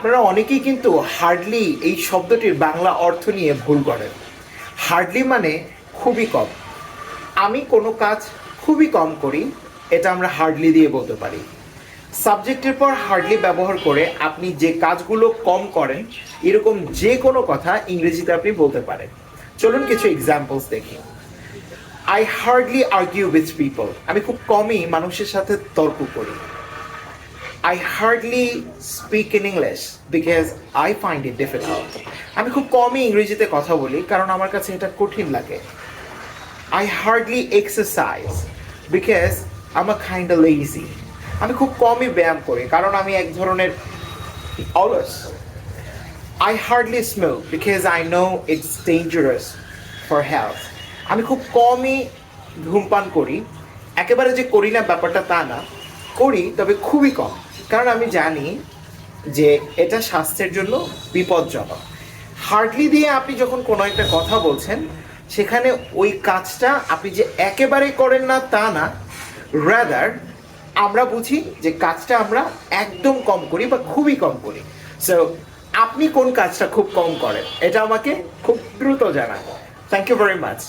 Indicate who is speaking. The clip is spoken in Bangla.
Speaker 1: আপনারা অনেকেই কিন্তু হার্ডলি এই শব্দটির বাংলা অর্থ নিয়ে ভুল করেন। হার্ডলি মানে খুবই কম। আমি কোনো কাজ খুবই কম করি, এটা আমরা হার্ডলি দিয়ে বলতে পারি। সাবজেক্টের পর হার্ডলি ব্যবহার করে আপনি যে কাজগুলো কম করেন এরকম যে কোনো কথা ইংরেজিতে আপনি বলতে পারেন। চলুন কিছু এক্সাম্পলস দেখি। I hardly argue with people, আমি খুব কমই মানুষের সাথে তর্ক করি। I hardly speak in English because I find it difficult. আমি খুব কমই ইংরেজিতে কথা বলি কারণ আমার কাছে এটা কঠিন লাগে। I hardly exercise because I'm a kind of lazy. আমি খুব কমই ব্যায়াম করি কারণ আমি এক ধরনের অলস। I hardly smoke because I know it's dangerous for health. আমি খুব কমই ধূমপান করি, একেবারে যে করি না ব্যাপারটা তা না, করি তবে খুবই কম, কারণ আমি জানি যে এটা স্বাস্থ্যের জন্য বিপজ্জনক। হার্ডলি দিয়ে আপনি যখন কোনো একটা কথা বলছেন সেখানে ওই কাজটা আপনি যে একেবারে করেন না তা না, রাদার আমরা বুঝি যে কাজটা আমরা একদম কম করি বা খুবই কম করি। সো আপনি কোন কাজটা খুব কম করেন এটা আমাকে খুব দ্রুত জানান। Thank you very much.